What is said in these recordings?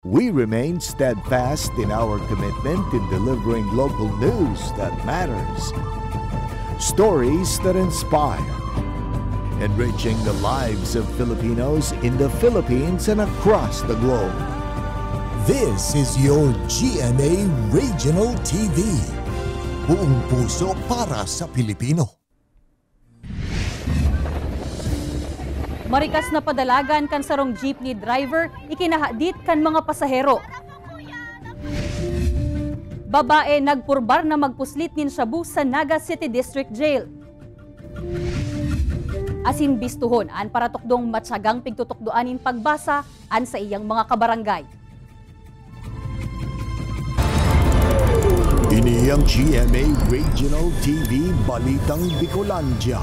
We remain steadfast in our commitment in delivering local news that matters, stories that inspire, enriching the lives of Filipinos in the Philippines and across the globe. This is your GMA Regional TV. Buong puso para sa Pilipino. Marikas na padalagan kan sarong jeepney driver, ikinahadit kan mga pasahero. Babae nagpurbar na magpuslit nin shabu sa Naga City District Jail. Asin bistuhon an para tukdong matsagang pigtutukdoanin pagbasa an sa iyang mga kabarangay. Ini ang GMA Regional TV Balitang Bicolandia.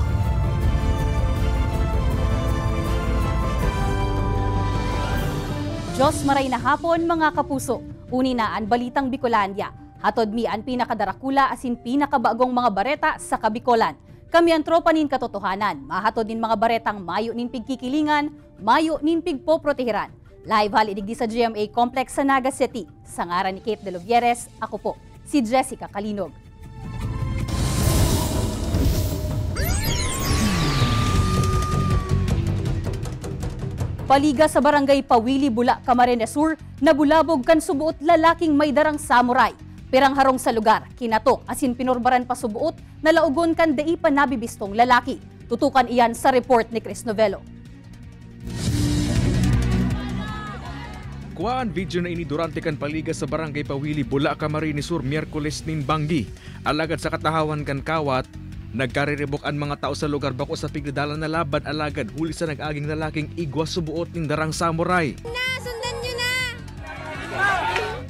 Diyos maray na hapon mga kapuso. Uni na ang Balitang Bicolandia. Hatod mi ang pinakadarakula asin pinakabagong mga bareta sa Kabikolan. Kami ang tropa nin katotohanan. Mahatod nin mga baretang mayo nin pigkikilingan, mayo nin pigpoprotehiran. Live halidig di sa GMA Complex sa Naga City. Sa ngaran ni Kate De Lovieres, ako po, si Jessica Kalinog. Paliga sa barangay Pawili, Bula, Camarines Sur, nabulabog kan subuot lalaking may darang samurai. Pirang harong sa lugar, kinatok asin pinurbaran pa subuot na laugon kan dai pa nabibistong lalaki. Tutukan iyan sa report ni Chris Novello. Kuhaan video na ini durante kan paliga sa barangay Pawili, Bula, Camarines Sur, Miyerkules nin Banggi. Alagad sa katahawan kan kawat, nagkariribok ang mga tao sa lugar bako sa pigdadalan na laban alagad huli sa nag-aging lalaking igwas subuot ning darang samurai. Sundan nyo na!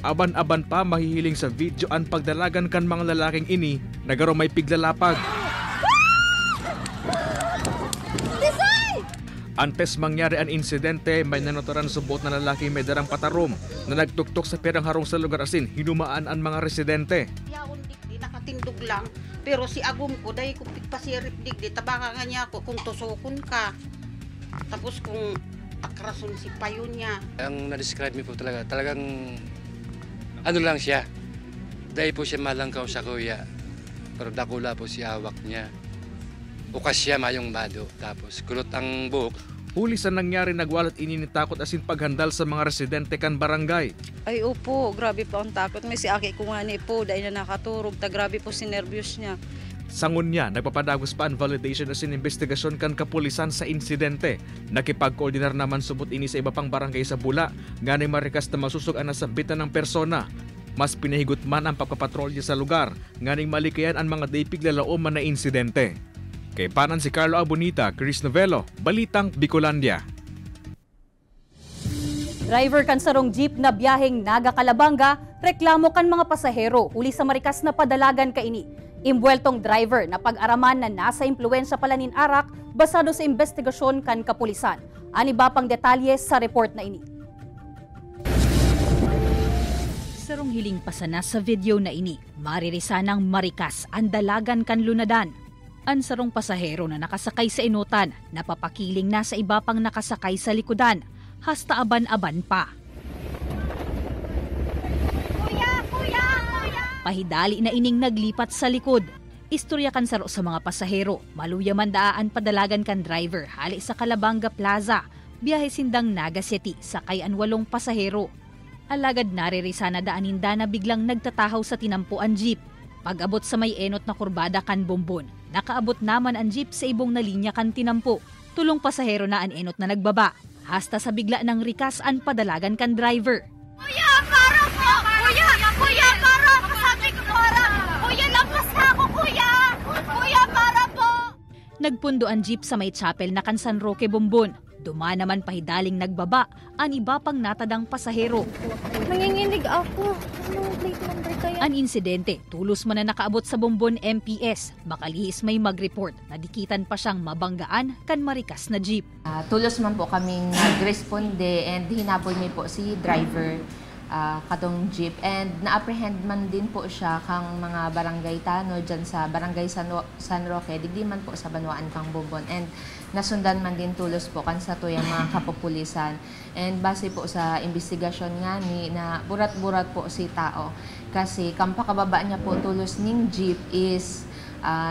Aban-aban pa mahihiling sa video ang pagdalagan kan mga lalaking ini nagaro may piglalapag. Antes mangyari ang insidente, may nanotoran subuot na lalaki may darang patarom na nagtuktok sa pirang harong sa lugar asin hinumaan ang mga residente. Di nakatindog lang. Pero si Agum ko, dahil kung pigpasirip digdi, tabaka nga niya ako kung tusukon ka. Tapos kung akrason si payo niya. Ang na-describe mo po talagang ano lang siya. Dahil po siya malangkaw sa kuya. Pero dakula po si awak niya. Bukas siya mayong mado. Tapos kulot ang buhok. Huli sa nangyari nagwalat ininitakot asin paghandal sa mga residente kan barangay. Ay opo, grabe po ang takot. May si Aki Kungani po, dahil na nakaturog. Grabe po si nervyos niya. Sangun niya, nagpapadagos pa ang validation asin investigasyon kan kapulisan sa insidente. Nakipag-koordinar naman subot ini sa iba pang barangay sa Bula. Nganay marikas na masusog ang nasambitan ng persona. Mas pinahigot man ang pagpapatrolya sa lugar. Nganay malikayan ang mga daipig lalaoman na insidente. Kay panan si Carlo Abonita, Chris Novello, Balitang Bicolandia. Driver kan sarong jeep na biyaheng Naga Calabanga, reklamo kan mga pasahero huli sa marikas na padalagan kaini. Imbueltong driver na pag-araman na nasa impluwensya pala nin arak basado sa investigasyon kan kapulisan. Ani ba pang detalye sa report na ini. Sarong hiling pasana sa video na ini, maririsanang marikas ang dalagan kan lunadan. Ang sarong pasahero na nakasakay sa inutan, napapakiling na sa iba pang nakasakay sa likodan, hasta aban-aban pa. Kuya! Pahidali na ining naglipat sa likod. Istorya kan saro sa mga pasahero, maluya man daan padalagan kan driver hali sa Calabanga Plaza, biyahe sindang Naga City, sakay ang 8 pasahero. Alagad naririsa na daaninda na biglang nagtatahaw sa tinampuan jeep. Pag-abot sa may enot na kurbada kan Bombon, nakaabot naman ang jeep sa ibong na linya kan tinampo. Tulong pasahero na ang enot na nagbaba. Hasta sa bigla ng rikas ang padalagan kan driver. Kuya, para po! Kuya, para! Sabi ko para! Kuya, lampas na ako, kuya! Kuya, para po! Nagpundo ang jeep sa may chapel na kan San Roque, Bombon. Duma naman pahidaling nagbaba ang iba pang natadang pasahero. Nanginginig ako. Ano, plate number kayo? Ang insidente, tulos man na nakaabot sa Bombon MPS. Makalihis may mag-report na dikitan pa siyang mabanggaan kan marikas na jeep. Tulos man po kaming nag-responde and hinabol niyo po si driver katong jeep, and na-apprehend man din po siya kang mga barangay tanod dyan sa barangay San Roque, digdi man po sa Banwaan kang Bumbon, and nasundan man din tulos po kan sa tuyang mga kapupulisan. And base po sa investigasyon nga ni na burat-burat po si tao kasi kang pakababa niya po tulos ning jeep is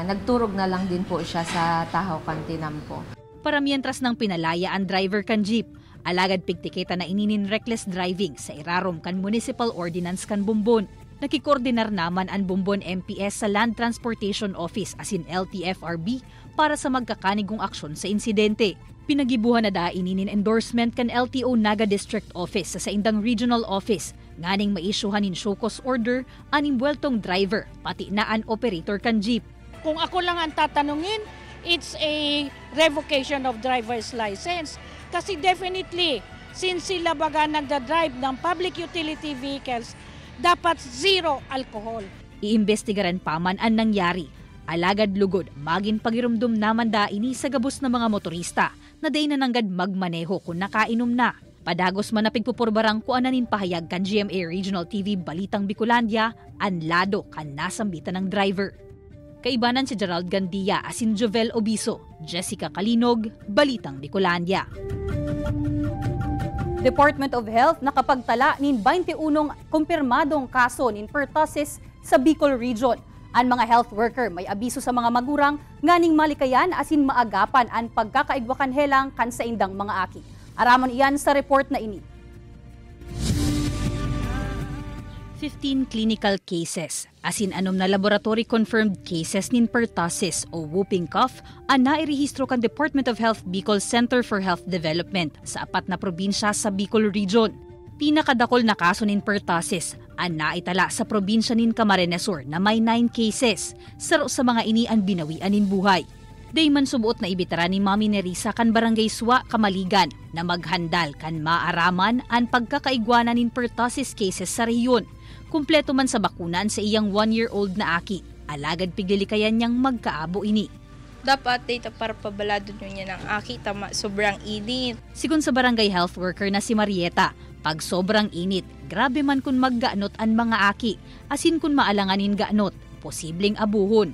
nagturog na lang din po siya sa tahaw kan tinampo. Para mientras ng pinalaya ang driver kan jeep, alagad pigtiketa na ininin reckless driving sa irarom kan Municipal Ordinance kan Bumbon. Nakikoordinar naman ang Bumbon MPS sa Land Transportation Office asin LTFRB para sa magkakanigong aksyon sa insidente. Pinagibuhan na da ininin endorsement kan LTO Naga District Office sa Saindang Regional Office nganing maisyuhan in show cause order aning buweltong driver pati na an operator kan jeep. Kung ako lang ang tatanungin, it's a revocation of driver's license. Kasi definitely, since sila baga nagda-drive ng public utility vehicles, dapat zero alcohol. Iimbestigaran pa man ang nangyari. Alagad lugod, maging pagirumdum naman da ini sa gabos ng mga motorista na day na nanggad magmaneho kung nakainom na. Padagos man na pigpupurbarang kung ananin pahayag kan GMA Regional TV Balitang Bicolandia, anlado kan nasambitan ng driver. Kaibanan si Gerald Gandia asin Jovel Obiso, Jessica Kalinog, Balitang Bicolandia. Department of Health nakapagtala nin 21 kumpirmadong kaso nin pertussis sa Bicol Region. Ang mga health worker may abiso sa mga magurang nganing malikayan asin maagapan ang pagkakaigwakan helang kan sa indang mga aki. Aramon iyan sa report na ini. 15 clinical cases, asin anom na laboratory-confirmed cases nin pertussis o whooping cough ang nairehistro kan Department of Health Bicol Center for Health Development sa 4 na probinsya sa Bicol Region. Pinakadakol na kaso nin pertussis ang naitala sa probinsya nin Camarines Sur na may 9 cases, saro sa mga ini ang binawian nin buhay. Dayman subuot na ibitara ni Mami Nerissa kan Barangay Suwa, Kamaligan na maghandal kan maaraman ang pagkakaigwanan nin pertussis cases sa rehiyon. Kumpleto man sa bakunan sa iyang 1-year-old na aki, alagad piglilikayan niyang magkaabo ini. Dapat data para pabalado nyo niya ng aki, tama, sobrang init. Sigun sa barangay health worker na si Marieta, pag sobrang init, grabe man kun maggaanot ang mga aki, asin kun maalanganin gaanot, posibleng abuhon.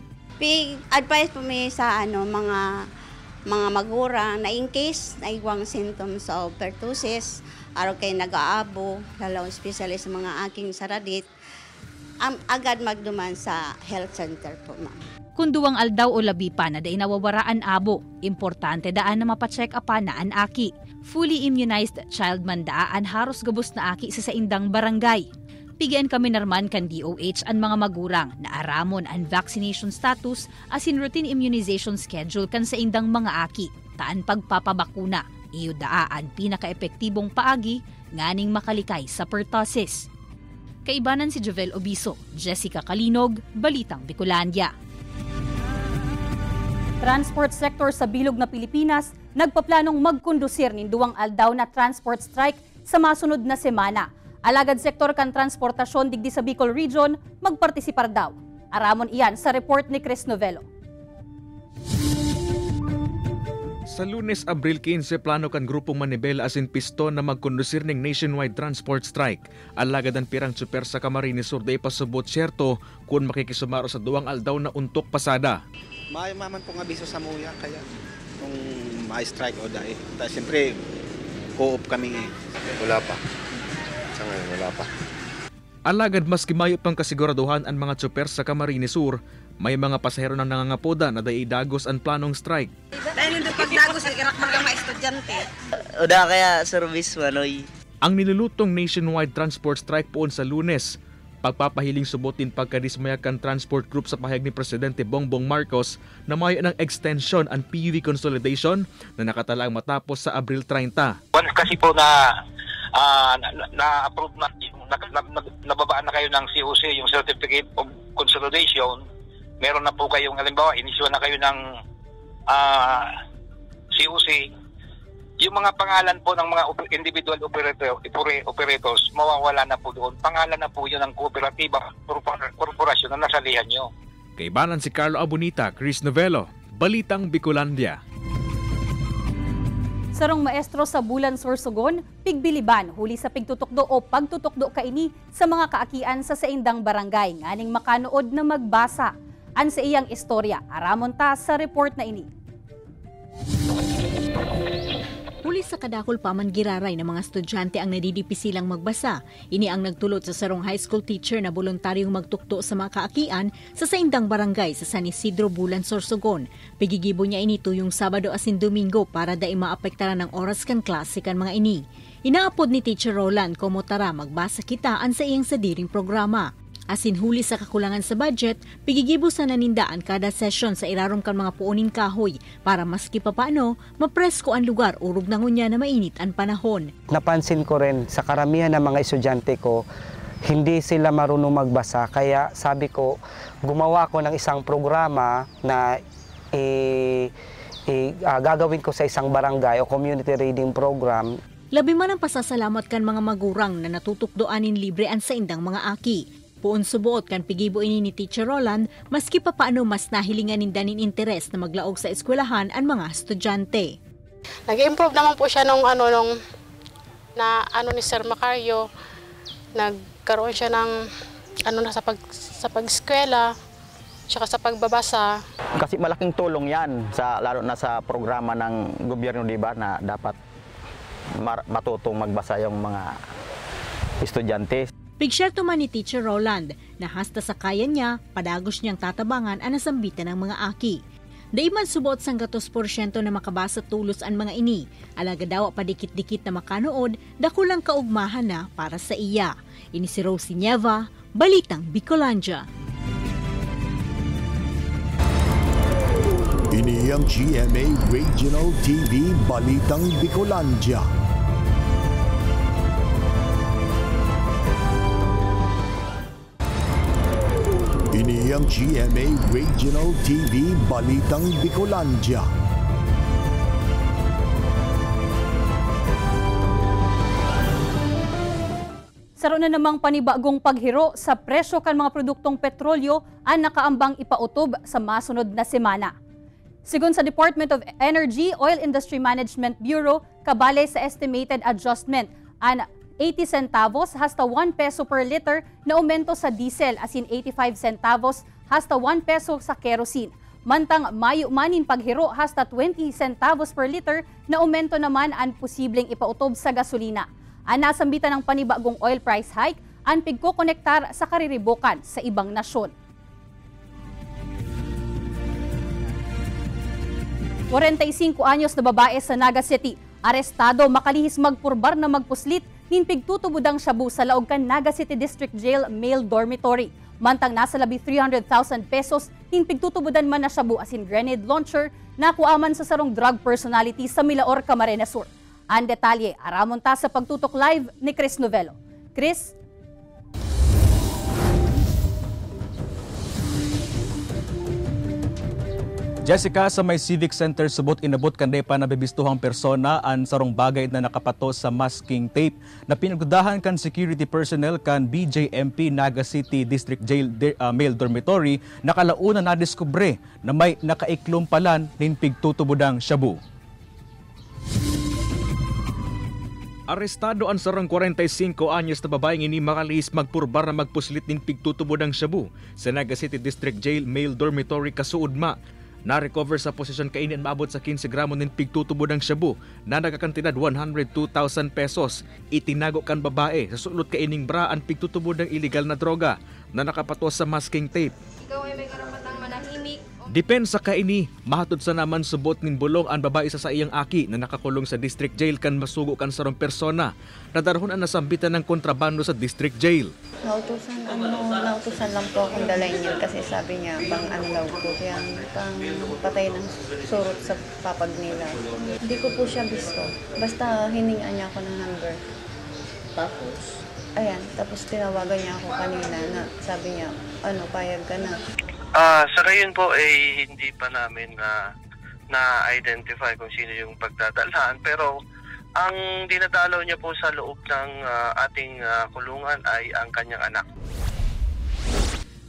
Advice po may sa mga magurang na in case naigwang symptoms of pertussis, araw kayo nag-aabo, lalo especially sa mga aking saradit, agad magduman sa health center po, ma'am. Kung duwang aldaw o labi pa na day nawawaraan abo, importante daan na mapacheck upan na an aki. Fully immunized child man daan haros gabos na aki sa saindang barangay. Pigian kami narman kan DOH ang mga magurang na aramon ang vaccination status asin routine immunization schedule kan sa indang mga aki. Taan pagpapabakuna, iyo daan pinaka-epektibong paagi nganing makalikay sa pertussis. Kaibanan si Jovel Obiso, Jessica Kalinog, Balitang Bicolandia. Transport sector sa bilog na Pilipinas nagpaplanong magkondusir nin 2 aldaw na transport strike sa masunod na semana. Alagad sektor kan transportasyon digdi sa Bicol Region magpartisipar daw. Aramon iyan sa report ni Chris Novello. Sa Lunes, Abril 15, plano kan grupong Manibela asin Piston na magkondusir ng nationwide transport strike. Alagad ang pirang super sa Camarines Sur day pasubot syerto kung makikisumaro sa 2 aldaw na untok pasada. May maman pong abiso sa muya kaya kung may strike o dahil. Siyempre, co-op kami. Wala pa. Sa ngayon, wala pa. Alagad maski mayo pang kasiguraduhan ang mga super sa Camarines Sur, may mga pasahero na nangangapoda na dahil dagos ang planong strike. Dahil hindi pagdagos, ikirak mo lang mga estudyante. Uda kaya service manoy. Ang nilulutong nationwide transport strike poon sa Lunes, pagpapahiling subutin pagkadismayakan transport group sa pahayag ni Presidente Bongbong Marcos na mayo ng extension ang PUV consolidation na nakatalang matapos sa Abril 30. Once kasi po na-approve na, nababaan na kayo ng COC, yung Certificate of Consolidation, meron na po kayong, halimbawa, inisyo na kayo ng COC, yung mga pangalan po ng mga individual operators, mawawala na po doon. Pangalan na po yun ng kooperatiba, korporasyon na nasalihan nyo. Kaibanan si Carlo Abonita, Chris Novello, Balitang Bicolandia. Sarong maestro sa Bulan Sorsogon, pigbiliban huli sa pigtutukdo o pagtutukdo kaini sa mga kaakian sa saindang barangay nganing makanood na magbasa. An sa iyang istorya, aramon ta sa report na ini. Huli sa kadakol paman giraray ng mga estudyante ang nadidipisilang magbasa. Ini ang nagtulot sa sarong high school teacher na voluntaryong magtukto sa mga kaakian sa saindang barangay sa San Isidro, Bulan Sorsogon. Pigigibo niya ini tuyong Sabado asin Domingo para dai maapektaran ng oras kan klase kan mga ini. Inaapod ni Teacher Roland como tara magbasa kitaan sa iyang sadiring programa. Asin huli sa kakulangan sa budget, pigigibo sa nanindaan kada session sa irarom kan mga puunin kahoy para maski papaano, mapresko ang lugar urog na ngunya na mainit ang panahon. Napansin ko rin sa karamihan ng mga estudyante ko, hindi sila marunong magbasa. Kaya sabi ko, gumawa ko ng isang programa na gagawin ko sa isang barangay o community reading program. Labi man ang pasasalamat kan mga magurang na natutukdoanin libre ang saindang mga aki. Puon subuot kan pigibo ini ni Teacher Roland, maski pa paano mas nahilingan nindanin interes na maglaog sa eskwelahan ang mga estudyante. Nag-improve naman po siya nung ni Sir Macario. Nagkaroon siya ng sa pag-eskwela, tsaka sa pagbabasa. Kasi malaking tulong yan lalo na sa programa ng gobyerno, di ba, na dapat matutong magbasa yung mga estudyante. Pigsyerto man ni Teacher Roland na hasta sa kaya niya, padagos niyang tatabangan ang nasambitan ng mga aki. Daiman subuot sang 2% na makabasa tulos ang mga ini. Alaga daw padikit-dikit na makanood, dakulang kaugmahan na para sa iya. Ini si Rosie Nieva, Balitang Bicolandia. Ini ang GMA Regional TV Balitang Bicolandia. Ini ang GMA Regional TV Balitang Bicolandia. Saro na namang panibagong paghiro sa presyo kan mga produktong petrolyo ang nakaambang ipautob sa masunod na semana. Sigon sa Department of Energy Oil Industry Management Bureau, kabale sa estimated adjustment an 80 centavos hasta 1 peso per liter na aumento sa diesel asin 85 centavos hasta 1 peso sa kerosene. Mantang mayo manin paghiro hasta 20 centavos per liter na aumento naman ang posibleng ipautob sa gasolina. Ang nasambitan ng panibagong oil price hike ang pigkokonektar sa kariribukan sa ibang nasyon. 45 anyos na babae sa Naga City, arestado makalihis magpurbar na magpuslit nin pigtutubudang shabu sa laog kan Naga City District Jail Male Dormitory. Mantang nasa labi 300,000 pesos nin pigtutubudan man na shabu asin grenade launcher na kuaman sa sarong drug personality sa Milaor, Camarines Sur. Ang detalye, aramon ta sa pagtutok live ni Chris Novelo. Chris? Jessica, sa may Civic Center subot inabot kanday pa nabibistuhang persona ang sarong bagay na nakapatos sa masking tape na pinagdudahan kan security personnel kan BJMP Naga City District Jail Male Dormitory na kalauna na diskubre na may nakaiklong palan nin pigtutubudang shabu. Arestado ang sarang 45 anyos na babaeng ini makalihis magpurbar na magpuslit nin pigtutubudang shabu sa Naga City District Jail Male Dormitory kasuudma. Na-recover sa posisyon kainin maabot sa 15 gramo ng pigtutubod ng shabu na nagkakantidad 102,000 pesos. Itinago kan babae sa sulot kaining bra ang pigtutubod ng illegal na droga na nakapatos sa masking tape. Ikaw ay may karapatang manahimik. Depensa kaini, mahatod sa naman subot nin bulong ang babae sa iyang aki na nakakulong sa district jail kan masugo kan sarong persona. Nadarhon ang nasambitan ng kontrabando sa district jail. Nautusan lang po akong dalayin yun kasi sabi niya pang law po, kaya pang patay ng surot sa papag nila. Hindi ko po siya gusto. Basta hiningaan niya ako ng number. Tapos? Ayan, tapos tinawagan niya ako kanina na sabi niya, payag ka na. Sa ngayon po hindi pa namin na-identify kung sino yung pagdadalhan, pero ang dinadalaw niya po sa loob ng ating kulungan ay ang kanyang anak.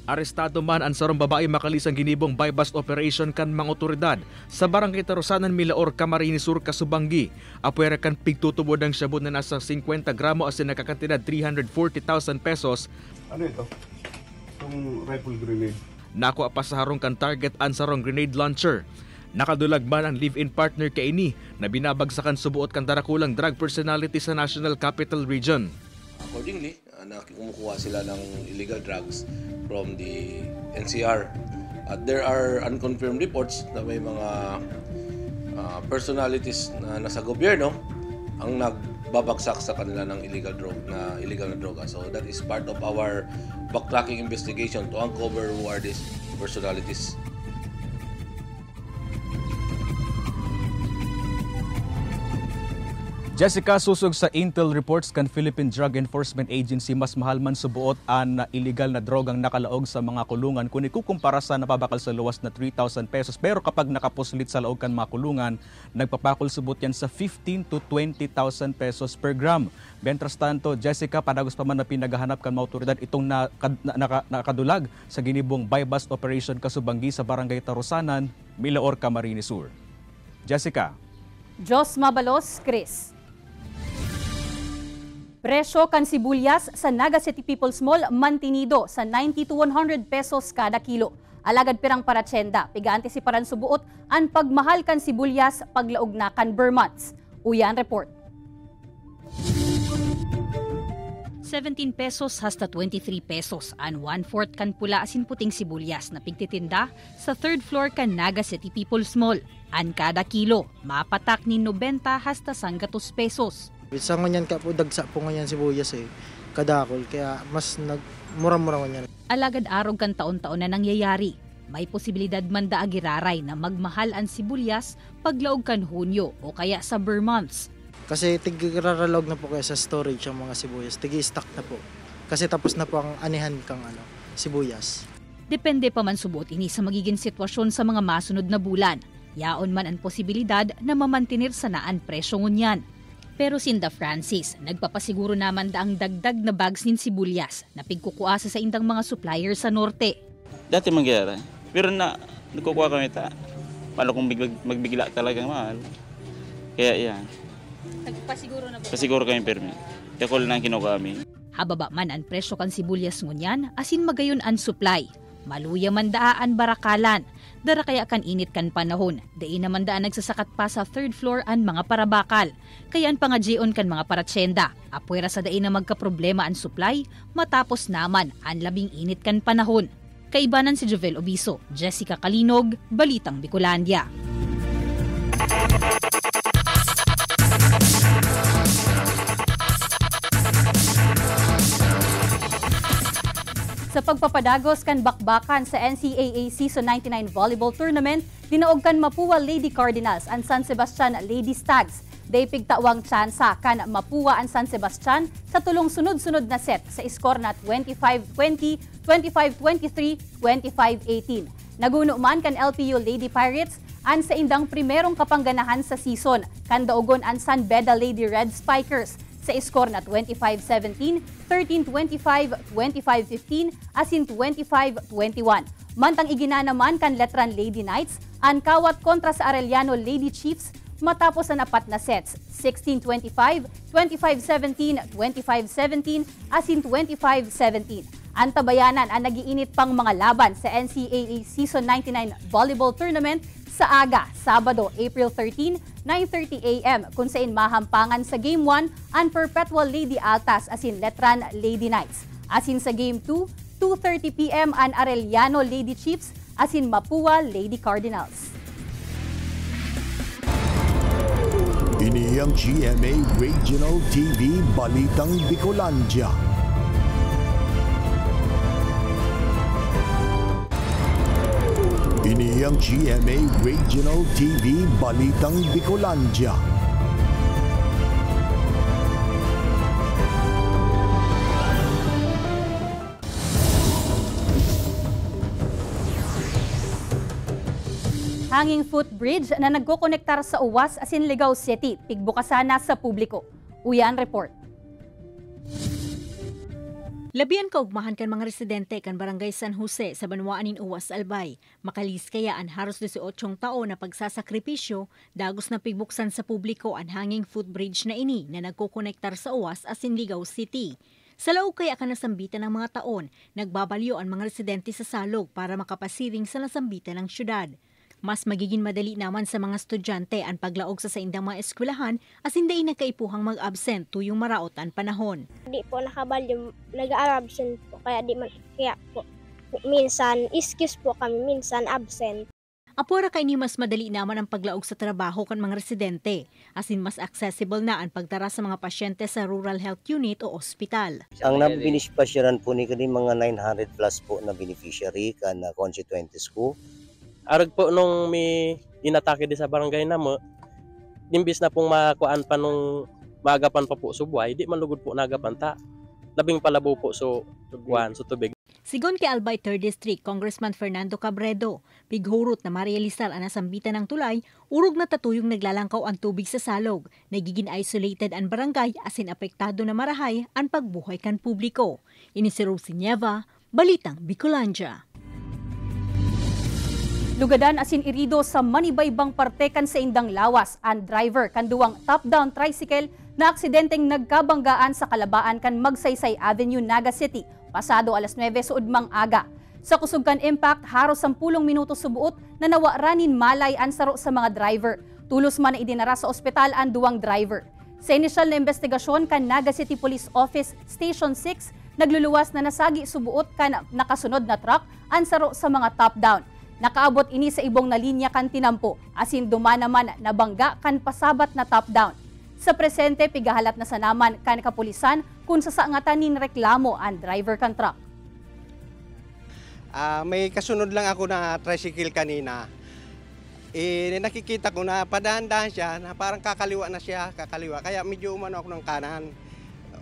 Arestado man ang sarong babae makalisang ginibong buy-bust operation kan mga otoridad sa Barangay Tarusanan, Milaor, Camarines Sur, Kasubanggi. Apwera kan pigtutubod ang syabot na nasa 50 gramo asin nakakantidad 340,000 pesos. Ano ito? Itong rifle grenade. Nakuha pa sa harong kan target ang sarong grenade launcher. Nakadulag man ang live-in partner kaini na binabagsakan subuot kan tarakulang drug personality sa National Capital Region. Accordingly, kumukuha sila ng illegal drugs from the NCR. At there are unconfirmed reports na may mga personalities na nasa gobyerno ang nagbabagsak sa kanila ng illegal na droga. So that is part of our backtracking investigation to uncover who are these personalities. Jessica, susog sa Intel reports kan Philippine Drug Enforcement Agency mas mahal man subuot ang illegal na drogang nakalaog sa mga kulungan kung ikukumpara sa napabakal sa luwas na 3,000 pesos. Pero kapag nakapuslit sa laog kan mga kulungan, nagpapakol subot yan sa 15 to 20,000 pesos per gram. Mientras tanto, Jessica, padagos pa man na pinagahanap kan mga otoridad itong nakadulag sa ginibong buy-bust operation Kasubanggi sa Barangay Tarusanan, Milaor, Camarines Sur. Jessica. Jos Mabalos, Chris. Presyo kan sibuyas sa Naga City People's Mall mantinido sa 90 to 100 pesos kada kilo. Alagad pirang paratsenda, piga-antisiparan subuot ang pagmahal kan sibuyas paglaog na kan Vermonts. Uyan report. 17 pesos hasta 23 pesos an 1/4 kan pula asin puting sibuyas na pigtitinda sa 3rd floor kan Naga City People's Mall. An kada kilo, mapatak ni 90 hasta 100 pesos. Sa nganyan ka po, dagsa po nganyan sibuyas kadakol, kaya mas mura-mura nganyan. Alagad arog kan taon-taon na nangyayari. May posibilidad man da agiraray na magmahal ang sibuyas paglaog kan Hunyo o kaya sa Vermonts. Kasi tig-raralog na po kaya sa storage ang mga sibuyas, tigi-stock na po. Kasi tapos na po ang anihan kang sibuyas. Depende pa man subuot ini sa magiging sitwasyon sa mga masunod na bulan. Yaon man ang posibilidad na mamantinir sa naan presyo ngunyan. Pero Sinda Francis, nagpapasiguro naman daang dagdag na bags nin sibuyas na pigkukuasa sa indang mga supplier sa norte. Dati mangyari, pero nagkukuha kami paano kung magbigla talagang mahal. Kaya yan. Nagpasiguro na ba? Pasiguro kami permit. Kaya ko lang kinuha kami. Hababa man ang presyo kan sibuyas ngunyan, asin magayon ang supply. Maluya man daan barakalan. Dara kaya kan init kan panahon. Dai naman daan nagsasakat pa sa 3rd floor an mga parabakal. Kaya ang pangadjion kan mga paratsenda. Apwera sa dai na magkaproblema ang supply, matapos naman ang labing init kan panahon. Kaibanan si Jovel Obiso, Jessica Kalinog, Balitang Bicolandia. Sa pagpapadagos kan bakbakan sa NCAA Season 99 Volleyball Tournament, dinaog kan Mapua Lady Cardinals ang San Sebastian Lady Stags. Day pigtawang tsansa kan Mapua ang San Sebastian sa tulong sunod-sunod na set sa score na 25-20, 25-23, 25-18. Naguno man kan LPU Lady Pirates ang sa indang primerong kapangganahan sa season kan daogon ang San Beda Lady Red Spikers sa score na 25-17, 13-25, 25-15, asin 25-21. Mantang igina naman kan Letran Lady Knights, ang kawat kontra sa Arellano Lady Chiefs matapos ang apat na sets, 16-25, 25-17, 25-17, asin 25-17. Ang tabayanan ang nagiinit pang mga laban sa NCAA Season 99 Volleyball Tournament sa aga, Sabado, April 13, 9:30 a.m. kung saan mahampangan sa Game 1 ang Perpetual Lady Altas asin Letran Lady Knights. Asin sa Game 2, 2:30 p.m. ang Arellano Lady Chiefs asin Mapua Lady Cardinals. Ini ang GMA Regional TV Balitang Bicolandia. Ini ang GMA Regional TV Balitang Bicolandia. Hanging footbridge na nagkokonektar sa UWAS asin Ligao City, pigbukasana sa publiko. Uyan report. Labian kaugmahan kan mga residente kan Barangay San Jose sa Banwaanin Uwas Albay. Makalis kaya ang haros 18 taon na pagsasakripisyo, dagos na pigbuksan sa publiko ang hanging footbridge na ini na nagkukonektar sa Uwas asin Ligaw City. Sa laog kaya ka nasambitan ng mga taon, nagbabalyo ang mga residente sa salog para makapasiring sa nasambitan ng syudad. Mas magiging madali naman sa mga estudyante ang paglaog sa saindang mga eskwelahan as hindi nakaipuhang mag-absent tuyong maraot ang panahon. Di po nakabalyo, nag-absent po, kaya po minsan excuse po kami, minsan absent. Apora kay ni mas madali naman ang paglaog sa trabaho kan mga residente, asin mas accessible na ang pagtara sa mga pasyente sa Rural Health Unit o ospital. Ang nabinisipasyaran po ni mga 900 plus po na beneficiary kan constituents ko. Arag po nung may inatake di sa barangay na mo, imbis na pong makuan pa nung maagapan pa po subway, di manlugod po nagapan ta. Labing palabo po so tubig. Sigon kay Albay 3rd District, Congressman Fernando Cabredo, pighurot na marealisar ang nasambitan ng tulay, urog na tatuyong naglalangkaw ang tubig sa salog, nagiging isolated ang barangay asin apektado na marahay ang pagbuhay kan publiko. Ini si Rosie Nieva, Balitang Bicolandia. Lugadan asin irido sa manibaybang parte kan sa indang lawas ang driver kan duwang top-down tricycle na aksidenteng nagkabanggaan sa kalabaan kan Magsaysay Avenue, Naga City, pasado alas 9 sa udmang aga. Sa kusog kan impact, haros 10 minuto subuot na nawaranin malay ang saro sa mga driver. Tulos man na idinara sa ospital ang duwang driver. Sa inisyal na investigasyon kan Naga City Police Office Station 6, nagluluwas na nasagi subuot kan nakasunod na truck ang saro sa mga top-down. Nakaabot ini sa ibong na linya kan tinampo, asin duma naman nabangga kan pasabat na top-down. Sa presente, pigahalat na sa naman kan kapulisan kung sasaangatan nin reklamo ang driver kan truck. May kasunod lang ako na tricycle kanina. Nakikita ko na padahan-dahan siya, na parang kakaliwa na siya, kaya medyo umano ako ng kanan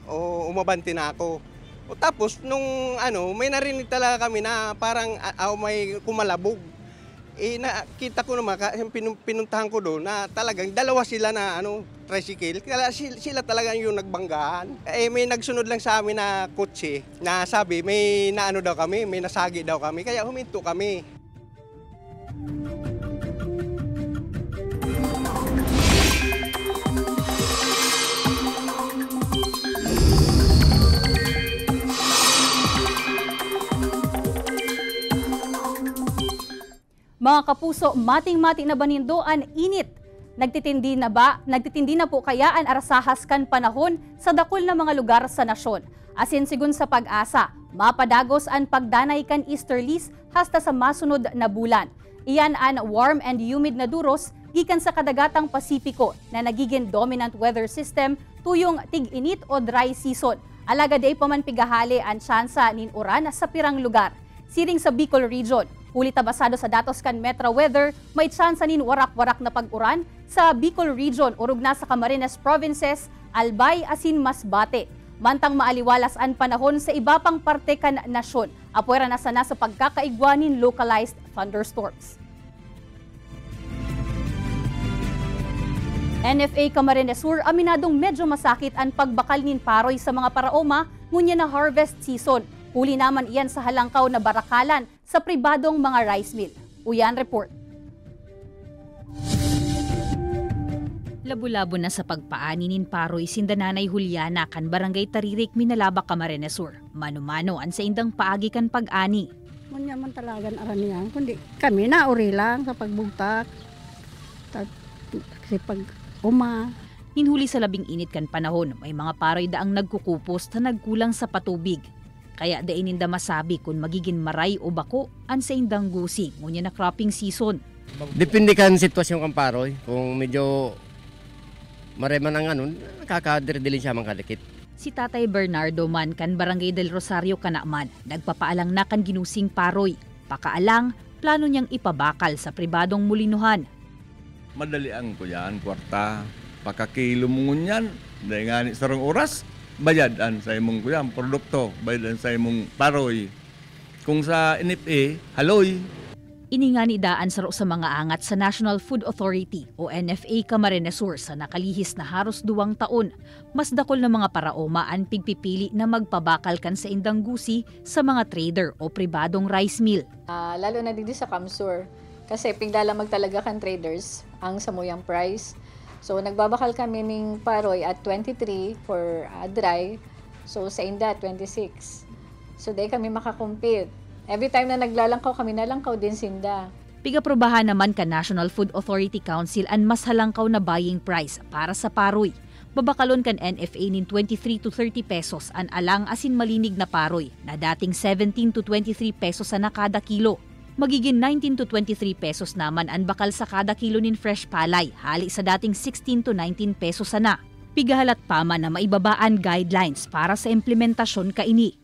o umabanti na ako. O tapos nung may narinig talaga kami na parang may kumalabog. Nakita ko naman, pinuntahan ko doon na talagang dalawa sila na tricycle. Sila talaga yung nagbanggaan. May nagsunod lang sa amin na kotse na sabi may daw kami, may nasagi daw kami. Kaya huminto kami. Mga kapuso, mating-mati na banindo ang init. Nagtitindi na po kaya ang arasahas kan panahon sa dakol na mga lugar sa nasyon. Asin sigun sa pag-asa, mapadagos ang pagdanay kan easterlies hasta sa masunod na bulan. Iyan ang warm and humid na duros gikan sa kadagatang Pasipiko na nagiging dominant weather system tuyong tig-init o dry season. Alaga day pa man pigahali ang tsansa nin uran sa pirang lugar. Siring sa Bicol Region, huli tabasado sa datos kan Metro Weather, may tsansa nin warak-warak na pag-uran sa Bicol Region, urog na sa Camarines Provinces, Albay asin Masbate. Mantang maaliwalas ang panahon sa iba pang parte kan nasyon, apuera na sana sa pagkakaigwanin localized thunderstorms. NFA Camarines Sur aminadong medyo masakit ang pagbakal nin paroy sa mga paraoma ngunya na harvest season. Huli naman iyan sa halangkaw na barakalan sa pribadong mga rice mill. Uyan report. Labo-labo na sa pagpaaninin paroy sindananay Juliana kan Barangay Taririk, Minalaba, Camarines Sur. Mano-mano ang sa indang paagi kan pag-ani. Munya man talagang aranihan, kundi kami na uri lang sa pagbugtak. Kasi pag-uma. Hinhuli sa labing init kan panahon, may mga paroy daang nagkukupos na nagkulang sa patubig. Kaya dain inda masabi kung magiging maray o bako ang sa indang gusi ngunya na cropping season. Depende kan sitwasyon kan paroy. Kung medyo mareman ang nakakadirdiling siya mangkalikit. Si Tatay Bernardo man kan Barangay del Rosario Kanaman, nagpapaalang na kan ginusing paroy. Pakaalang, plano niyang ipabakal sa pribadong mulinuhan. Madalian ko yan, kwarta. Pakakilo mo yan, dahil nga ni sarong oras. Bayadan sa imong kuyang produkto, bayadan sa imong paroy. Kung sa NFA, haloy. Ininganidaan sa mga angat sa National Food Authority o NFA Camarines Sur sa nakalihis na haros 2 taon. Mas dakol na mga paraoma ang pigpipili na magpabakal kan sa indang gusi sa mga trader o pribadong rice mill. Lalo na dito sa Kamsur kasi pigdala magtalaga kan traders ang samuyang price. So nagbabakal kami ng paroy at 23 for dry. So sa inda 26. So day kami makakompete. Every time na naglalangkaw kami, nalangkaw din sinda. Pigaprobahan naman ka National Food Authority Council ang mas halangkaw na buying price para sa paroy. Babakalon kan NFA nin 23 to 30 pesos an alang asin malinig na paroy na dating 17 to 23 pesos na kada kilo. Magiging 19 to 23 pesos naman ang bakal sa kada kilo nin fresh palay, hali sa dating 16 to 19 pesos na. Pigahalat pa man na maibabaan guidelines para sa implementasyon kaini.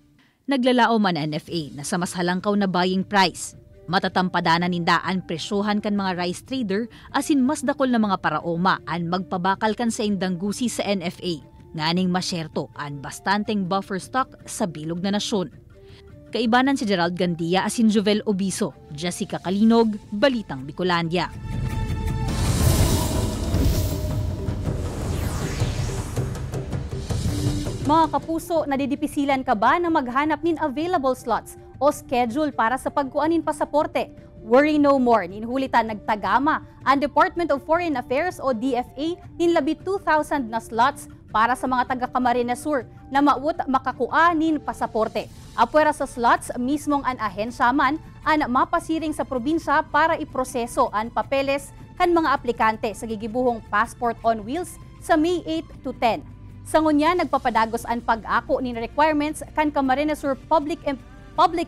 Naglalao man NFA na sa mas halangkaw na buying price. Matatampadanan ninda ang presyohan kan mga rice trader asin mas dakol na mga paraoma ang magpabakal kan sa indang gusi sa NFA. Nganing masyerto ang bastanteng buffer stock sa bilog na nasyon. Kaibanan si Gerald Gandia asin Jovel Obiso, Jessica Kalinog, Balitang Bicolandia. Mga kapuso, nadidipisilan ka ba na maghanap nin available slots o schedule para sa pagkuanin pasaporte? Worry no more, ninhulitan nagtagama ang Department of Foreign Affairs o DFA ninlabi 2,000 na slots para sa mga taga Camarines Sur na maut makakuanin pasaporte. Apwera sa slots, mismong an ahensya man ang mapasiring sa probinsya para iproseso ang papeles kan mga aplikante sa gigibuhong Passport on Wheels sa May 8 to 10. Sa ngunya, nagpapadagos ang pag-ako ni requirements kan Camarines Sur Public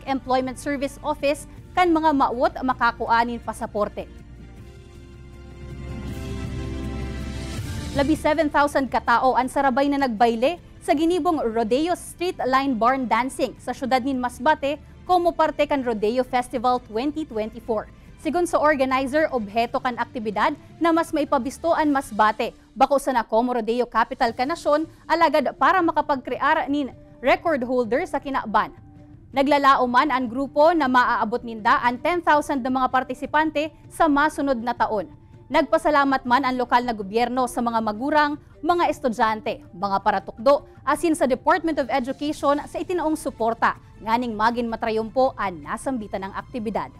Employment Service Office kan mga maut makakuanin pasaporte. 17,000 katao ang sarabay na nagbayle sa ginibong Rodeo Street Line Barn Dancing sa syudad nin Masbate como parte kan Rodeo Festival 2024. Sigun sa organizer, obheto kan aktibidad na mas maipabistoan Masbate bako sa Como Rodeo Capital ka nasyon alagad para makapagkrear nin record holder sa kinaban. Naglalao man ang grupo na maaabot ninda ang 10,000 na mga partisipante sa masunod na taon. Nagpasalamat man ang lokal na gobyerno sa mga magurang, mga estudyante, mga paratukdo, asin sa Department of Education sa itinaong suporta, nganing magin matrayumpo ang nasambitan ng aktibidad.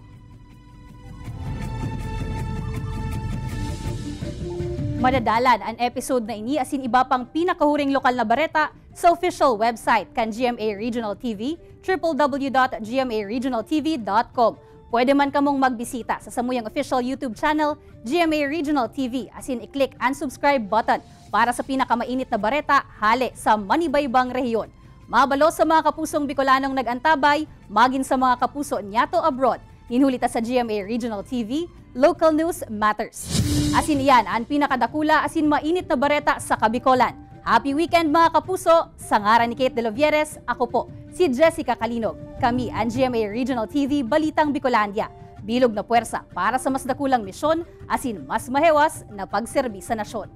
Madadalan ang episode na ini asin iba pang pinakahuring lokal na bareta sa official website kan GMA Regional TV, www.gmaregionaltv.com. Pwede man kamong magbisita sa samuyang official YouTube channel, GMA Regional TV, asin i-click ang subscribe button para sa pinakamainit na bareta hali sa manibaybang rehiyon. Mabalo sa mga kapusong Bicolanong nag-antabay, magin sa mga kapuso nyato abroad. Ninhulita sa GMA Regional TV, Local News Matters. Asin iyan ang pinakadakula asin mainit na bareta sa Kabicolan. Happy weekend mga kapuso! Sa ngaran ni Kate De Lovieres, ako po si Jessica Kalinog. Kami ang GMA Regional TV Balitang Bicolandia. Bilog na puwersa para sa mas dakulang misyon asin mas mahewas na pagserbi sa nasyon.